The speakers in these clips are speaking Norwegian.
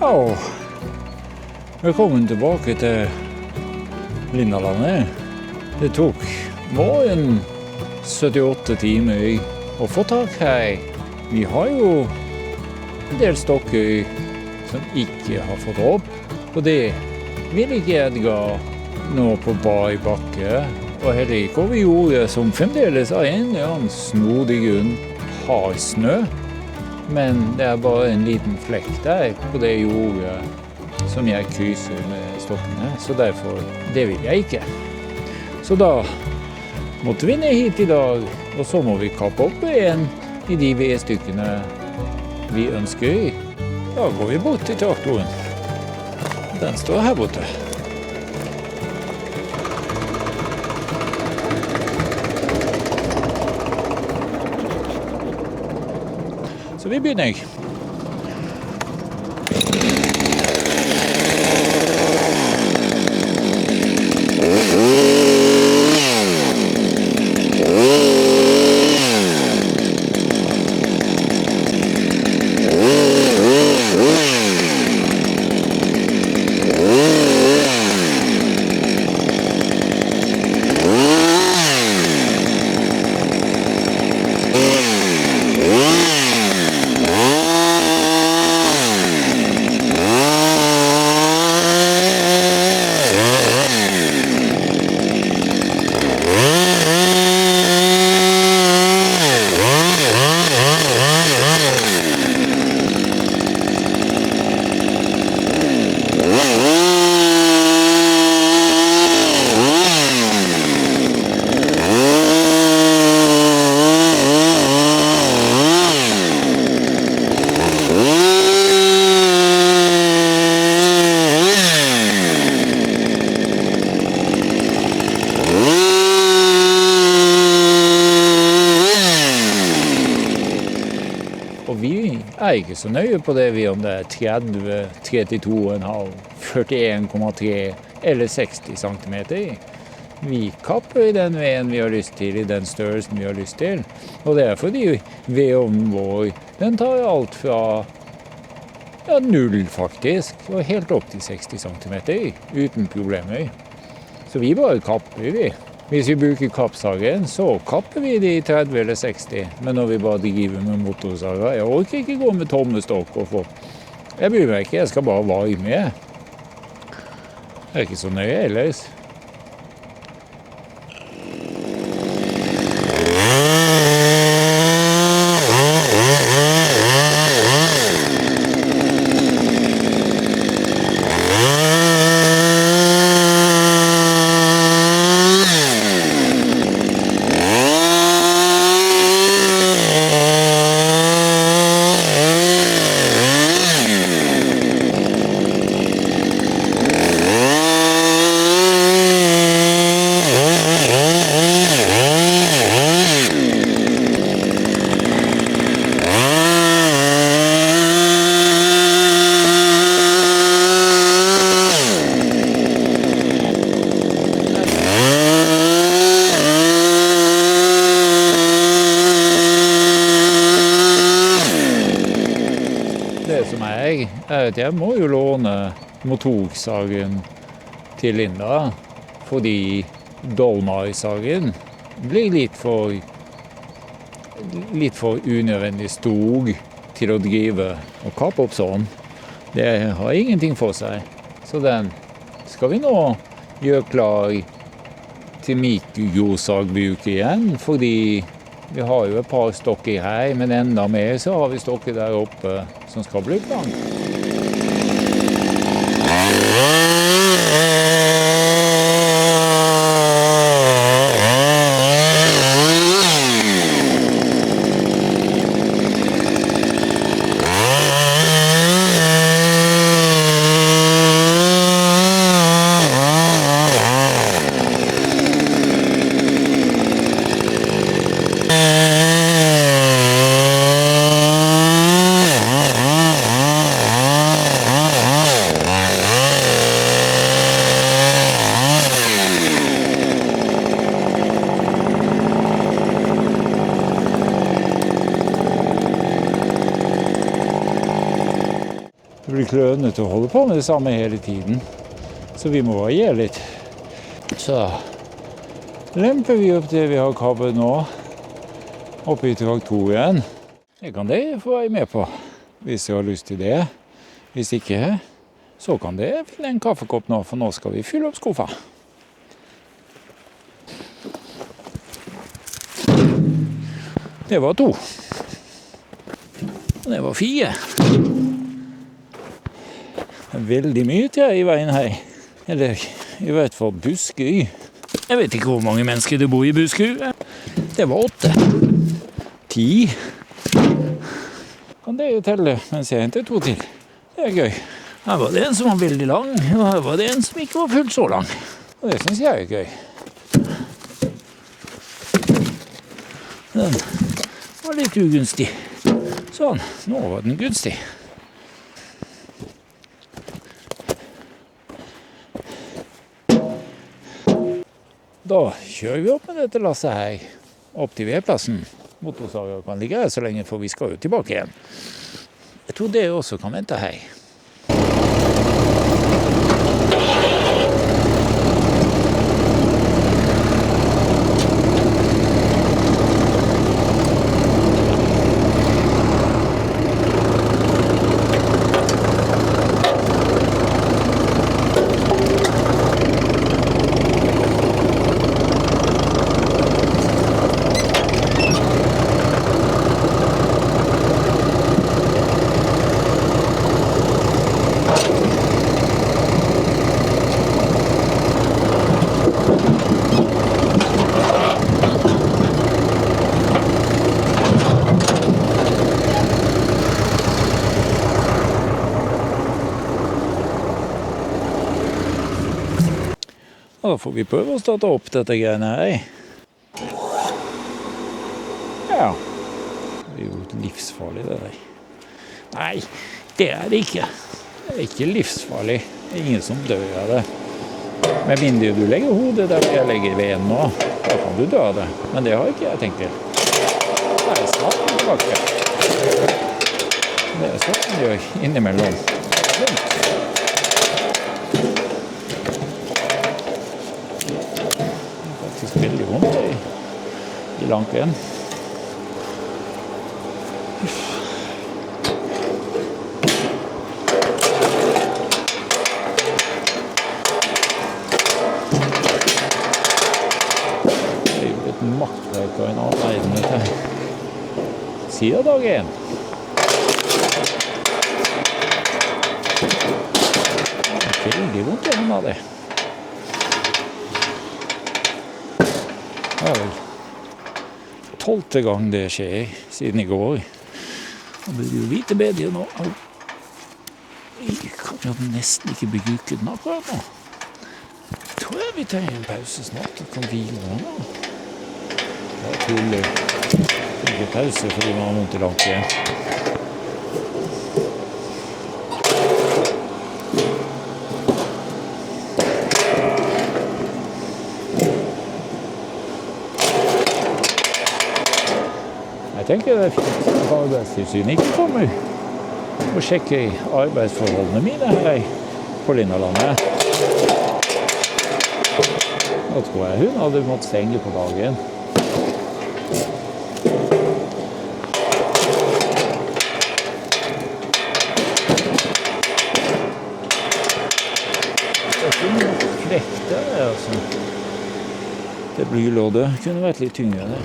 Ja, velkommen tilbake til Lindalandet. Det tok en 78 timer å få tak her. Vi har jo en del stokker som ikke har fått opp, og det vil ikke Edgar nå på bar bakke, og heller ikke over jordet som fremdeles av en eller annen snodig grunn har snø. Men det er bare en liten flekk der på det jordet som jeg krysser med stokkene, så derfor, det vil jeg ikke. Så da måtte vi ned hit i dag, og så må vi kappe opp en i de vedstykkene vi ønsker. Da går vi bort til traktoren. Den står her borte. Så vi begynner. Jeg er ikke så nøye på det om det er 30, 32,5, 41,3 eller 60 centimeter. Vi kapper den veden vi har lyst til, i den størrelsen vi har lyst til. Og det er fordi vedovnen vår, den tar alt fra 0 faktisk, og helt opp til 60 centimeter, uten problemer. Så vi bare kapper vi. Hvis vi bruker kappsagen, så kapper vi de 30 eller 60. Men når vi bare driver med motorsager, jeg orker ikke gå med tommestokk og få. Jeg bryr meg ikke, jeg skal bare varme. Jeg er ikke så nøye ellers. Jeg må jo låne motorsagen til Linda, fordi Dolmar-sagen blir litt for unødvendig stor til å drive og kappe opp sånn. Det har ingenting for seg. Så den skal vi nå gjøre klar til mikrosagbruk igjen, fordi vi har jo et par stokker her, men enda mer så har vi stokker der oppe som skal bli klar. klønete å holde på med det samme hele tiden. Så vi må variere litt. Så lemper vi opp det vi har kabbet nå, oppe i traktoren. Det kan dere få være med på, hvis dere har lyst til det. Hvis ikke, så kan dere finne en kaffekopp nå, for nå skal vi fylle opp skuffa. Det var 2. Og det var 4. Veldig mye til i veien her. Eller i hvert fall Buskerud. Jeg vet ikke hvor mange mennesker det bor i Buskerud. Det var 8. 10. Kan dere telle mens jeg henter 2 til. Det er gøy. Her var det en som var veldig lang, og her var det en som ikke var fullt så lang. Og det synes jeg er gøy. Den var litt ugunstig. Sånn, nå var den gunstig. Da kjører vi opp med dette lasset her, opp til vedplassen. Motorsager kan ligge her så lenge, for vi skal jo tilbake igjen. Jeg tror det også kan vente her. Da får vi prøve å starte opp dette greiene her. Ja, det er jo livsfarlig det der. Nei, det er det ikke. Det er ikke livsfarlig. Det er ingen som dør av det. Med mindre du legger hodet der jeg legger veden nå, da kan du dø av det. Men det har ikke jeg tenkt til. Det er snart tilbake. Det er sånn man gjør innimellom. Veldig vondt i lanken. Det er jo et maktverk av en annen verden dette her. Siden dag 1. Det er veldig vondt gjennom av det. Det er vel 12. gang det skjer siden i går. Da blir det jo lite bedre nå. Jeg kan jo nesten ikke bruke den akkurat nå. Jeg tror vi tar en pause snart og kan hvile nå. Det er tull. Ikke pause fordi man har vondt i langt igjen. Jeg tenker det er fint at Arbeidstilsynet ikke kommer og sjekker arbeidsforholdene mine her på Lindalandet. Da tror jeg hun hadde måttet stenge på dagen. Det er ikke noe klekk der, altså. Det blylådet kunne vært litt tyngre der.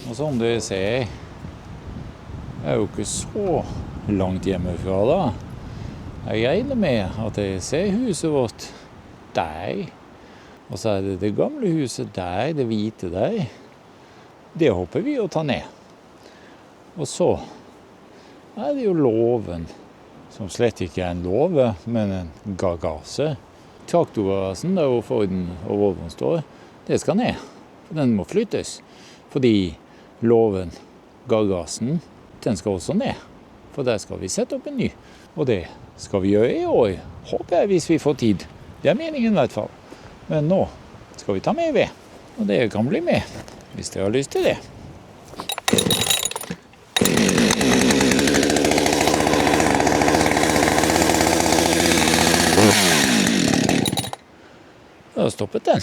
Og som dere ser, jeg er jo ikke så langt hjemmefra da. Jeg regner med at dere ser huset vårt der, og så er det det gamle huset der, det hvite der. Det håper vi å ta ned. Og så det jo loven, som slett ikke en låve, men en gargasje. Traktorgarasjen der hvor Forden og Volvoen står, det skal ned. Den må flyttes, fordi låven, gargasjen, den skal også ned. For der skal vi sette opp en ny. Og det skal vi gjøre i år, håper jeg, hvis vi får tid. Det er meningen i hvert fall. Men nå skal vi ta med ved, og dere kan bli med, hvis dere har lyst til det. Da stoppet den.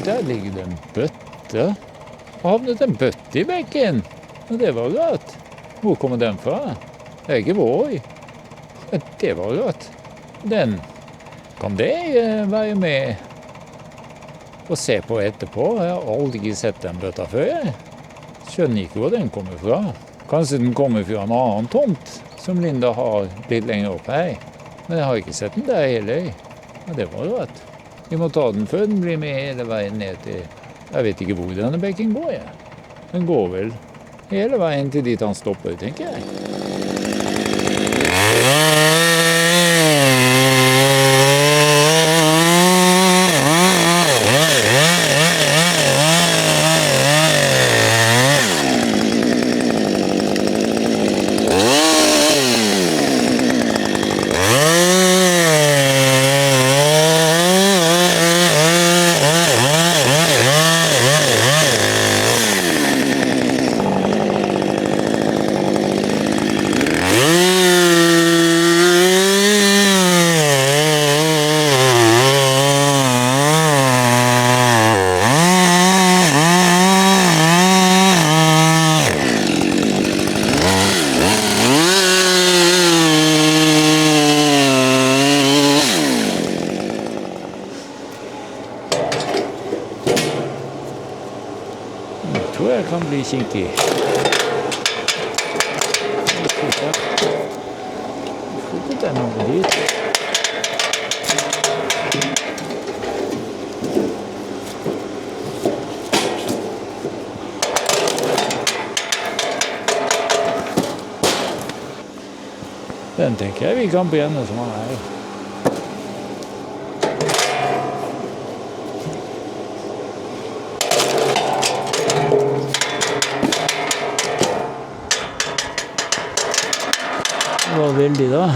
Der ligger det en bøtte. Og havnet en bøtte i bekken. Og det var rart. Hvor kommer den fra? Det er ikke vår. Det var rart. Den kan det være med og se på etterpå. Jeg har aldri sett den bøtta før. Skjønner ikke hvor den kommer fra. Kanskje den kommer fra en annen tomt som Linda har litt lenger opp her. Men jeg har ikke sett den der heller. Og det var rart. Vi må ta den før den blir med hele veien ned til... Jeg vet ikke hvor denne bekken går, jeg. Den går vel hele veien til dit han stopper, tenker jeg. Jeg tror jeg kan bli kinkig. Flyttet den over dit. Den tenker jeg vi kan brenne som han er. Hva vil de da?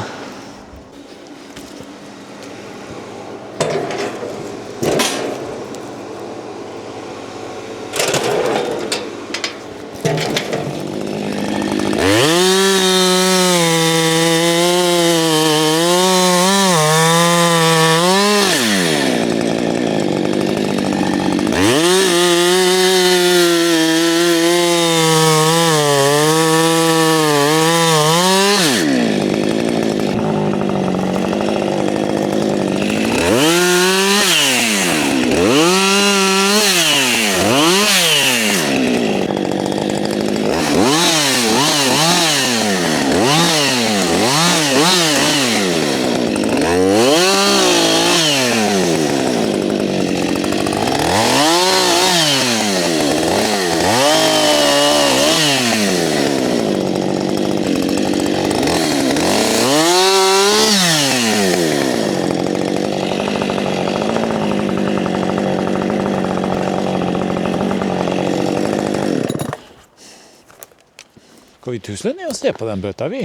Skal vi tusle ned og se på den bøtta vi?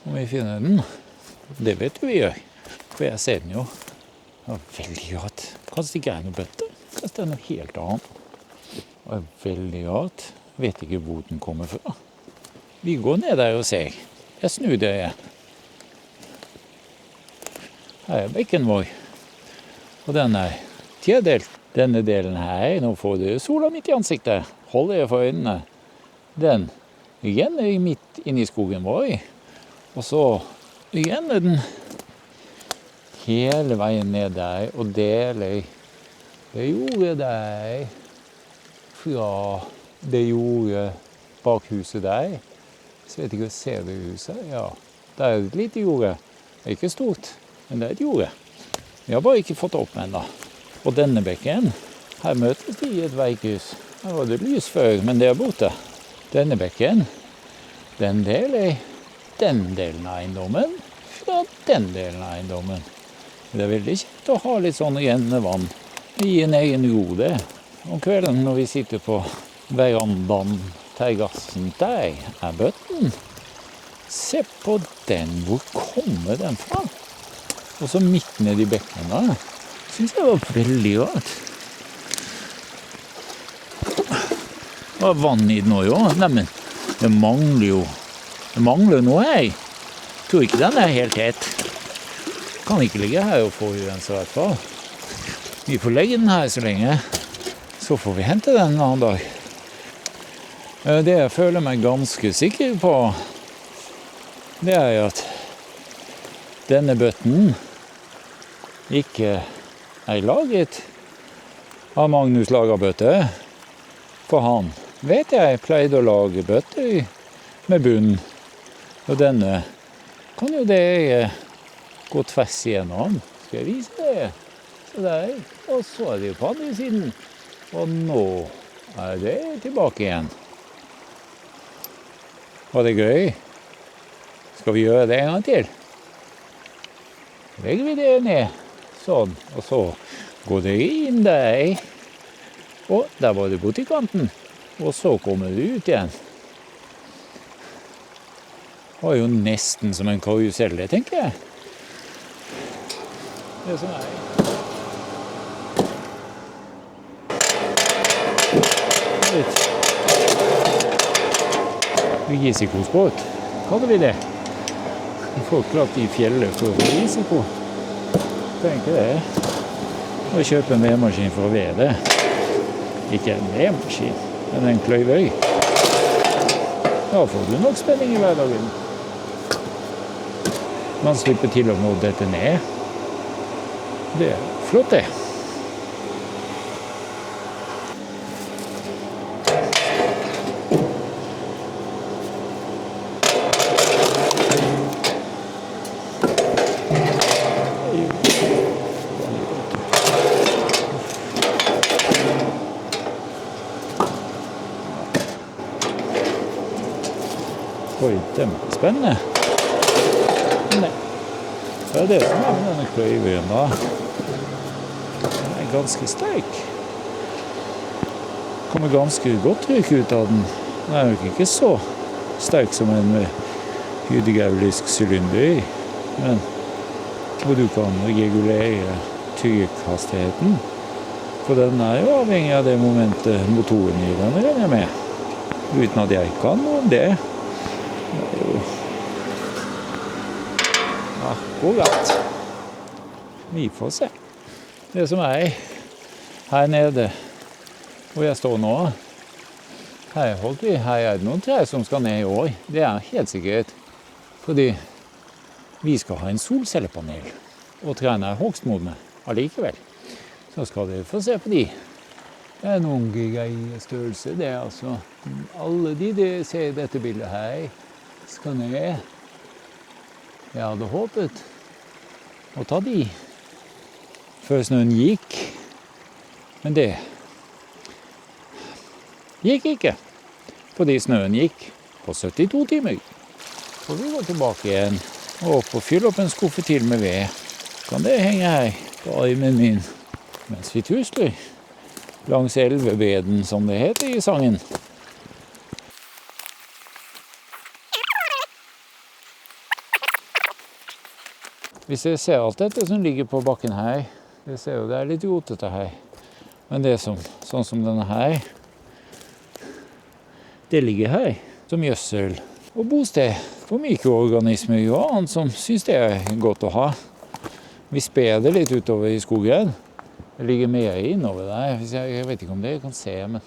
Om vi finner den. Det vet du vi gjør. For jeg ser den jo. Det var veldig rart. Kanskje det ikke er noe bøtte. Kanskje det er noe helt annet. Det var veldig rart. Vet ikke hvor den kommer fra. Vi går ned der og ser. Jeg snur det igjen. Her er bekken vår. Og den er tredelt. Denne delen her, nå får du sola midt i ansiktet. Hold dere for øynene. Den renner midt inn i skogen vår. Og så renner den hele veien ned der og deler det jordet der fra det jordet bak huset der. Så vet ikke, ser du huset? Ja, det er et lite jorde. Det er ikke stort, men det er et jorde. Vi har bare ikke fått opp ennå. Og denne bekken, her møtes de i et veikryss. Her var det lys før, men det er borte. Denne bekken, den deler den delen av eiendommen fra den delen av eiendommen. Det er veldig kjekt å ha litt sånn rennende vann i en egen ro det. Om kvelden når vi sitter på verandaen, terrassen, der er bøtten. Se på den, hvor kommer den fra? Og så midt ned i bekken da, synes jeg var veldig rart. Det var vann i den også, jo. Nei, men det mangler noe her. Jeg tror ikke den er helt het. Kan ikke ligge her og få urenset i hvert fall. Vi får legge den her så lenge, så får vi hente den en annen dag. Det jeg føler meg ganske sikker på, det er at denne bøtten ikke er laget av Magnus Lagerbøtte, for han vet jeg pleide å lage bøtter med bunn, og denne kan jo det gå tvers igjennom. Skal jeg vise det? Så der, og så er det på andre siden, og nå er det tilbake igjen. Var det gøy? Skal vi gjøre det en gang til? Legger vi det ned, sånn, og så går det inn der, og der var det borti kanten, og så kommer det ut igjen. Det var jo nesten som en karusell, det tenker jeg. Det som er. Litt risikosport, kaller vi det. Folk klart i fjellet for risiko. Tenker det. Å kjøpe en vedmaskin for å vede. Ikke en vedmaskin, men en kløyvøy. Da får du nok spenning i hverdagen. Man slipper til å nå dette ned. Det er flott det. Oi, kjempespennende. Nei. Det er det som er med denne kløyvøyen da. Den er ganske sterk. Kommer ganske godt trykk ut av den. Den er jo ikke så sterk som en hydraulisk sylinder, men hvor du kan regulere trykkhastigheten. For den er jo avhengig av det momentet motoren i den regner jeg med. Uten at jeg kan noe om det. Det er jo akkurat. Vi får se. Det som er her nede, hvor jeg står nå, her er det noen trær som skal ned i år. Det er helt sikkert, fordi vi skal ha en solcellepanel, og trærne er hogstmodne allikevel. Så skal dere få se på de. Det er noen greie størrelse, det er altså alle de dere ser i dette bildet her, skal ned. Jeg hadde håpet å ta de før snøen gikk, men det gikk ikke, fordi snøen gikk på 72 timer. Så vi går tilbake igjen og opp og fylle opp en skuffe til med ved. Kan det henge her på armen min mens vi tusler langs elvebeden, som det heter i sangen. Hvis jeg ser alt dette som ligger på bakken her, jeg ser jo det er litt rotete her. Men det er sånn som denne her, det ligger her som gjødsel og bosted for mikroorganismer og annet som synes det er godt å ha. Vi sprer det litt utover i skogen. Det ligger mer innover der. Jeg vet ikke om dere kan se, men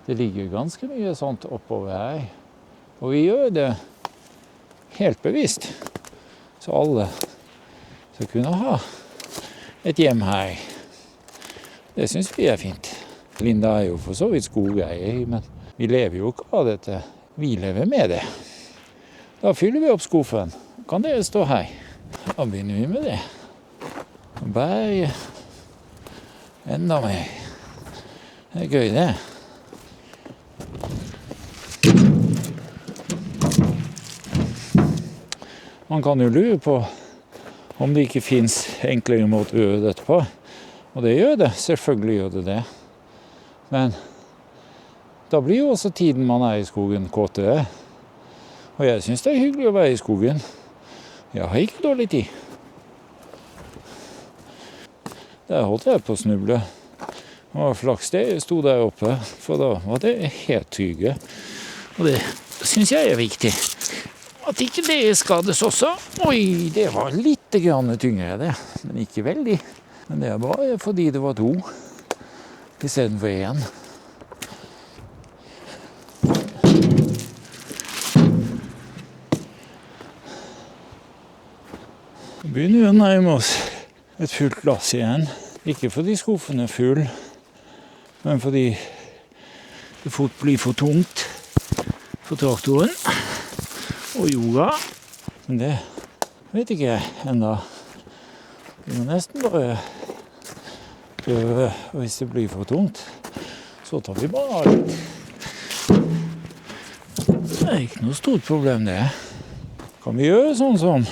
det ligger ganske mye sånt oppover her. Og vi gjør det helt bevisst, så alle skal kunne ha et hjem her. Det synes vi er fint. Linda er jo for så vidt skogeier, men vi lever jo ikke av dette. Vi lever med det. Da fyller vi opp skuffen. Kan dere stå her? Da begynner vi med det. Bære enda mer. Det er gøy det. Man kan jo lure på om det ikke finnes enklere måter å gjøre dette på. Og det gjør det, selvfølgelig gjør det det. Men da blir jo også tiden man er i skogen kortere. Og jeg synes det er hyggelig å være i skogen. Jeg har ikke dårlig tid. Der holdt jeg på å snuble. Det var flaks det jeg sto der oppe, for da var det helt trygge. Og det synes jeg er viktig. At ikke det skades også. Oi, det var litt grann tyngre det, men ikke veldig. Men det er bare fordi det var 2 i stedet for 1. Vi begynner å nærme oss et fullt lass igjen. Ikke fordi skuffen er full, men fordi det fort blir for tungt for traktoren og jorda. Men det vet ikke jeg enda. Vi må nesten bare prøve, og hvis det blir for tungt, så tar vi bare av litt. Det er ikke noe stort problem det. Kan vi gjøre sånn som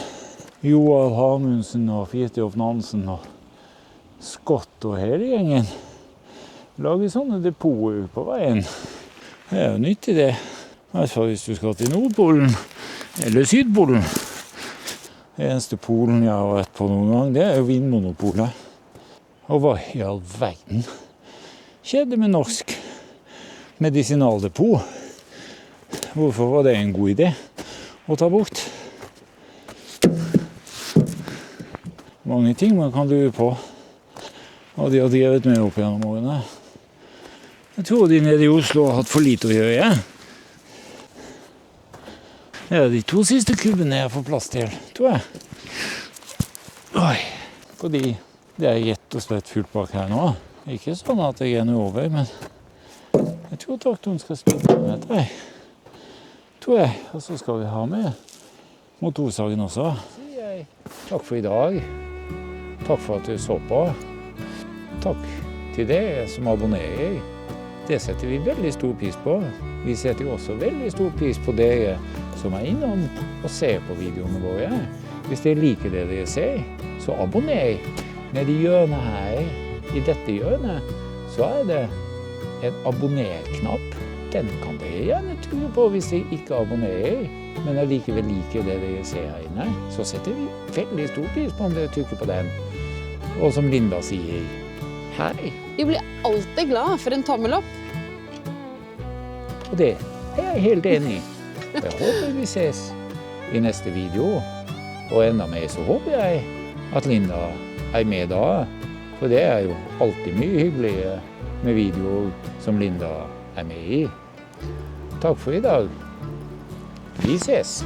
Joar Hamundsen og Fridtjof Nansen og Scott og hele gjengen. Lage sånne depoter på veien. Det er jo nyttig det. I hvert fall hvis du skal til Nordpolen eller Sydpolen. Det eneste polen jeg har vært på noen gang, det er jo Vinmonopolet. Og hva i all verden skjedde med norsk medisinaldepot? Hvorfor var det en god idé å ta bort? Mange ting man kan lure på, og de har drevet med opp gjennom årene. Jeg tror de nede i Oslo har hatt for lite å gjøre, ja. Det er de 2 siste kubbene jeg får plass til, tror jeg. Oi, fordi det er rett og slett fullt bak her nå. Ikke sånn at jeg renner over, men jeg tror traktoren skal spille med dette. Tror jeg, og så skal vi ha med motorsagen også. Sier jeg takk for i dag. Takk for at du så på. Takk til dere som abonnerer. Det setter vi veldig stor pris på. Vi setter også veldig stor pris på dere som er innom og ser på videoene våre. Hvis dere liker det dere ser, så abonner. Nede i hjørnet her, i dette hjørnet, så er det en abonner-knapp. Den kan dere gjerne trykke på hvis dere ikke abonnerer, men allikevel liker det dere ser her inne. Så setter vi veldig stor pris på om dere trykker på den. Og som Linda sier, hei. Vi blir alltid glad for en tommel opp. Og det er jeg helt enig i. Jeg håper vi ses i neste video. Og enda mer så håper jeg at Linda er med da. For det er jo alltid mye hyggeligere med videoer som Linda er med i. Takk for i dag. Vi ses!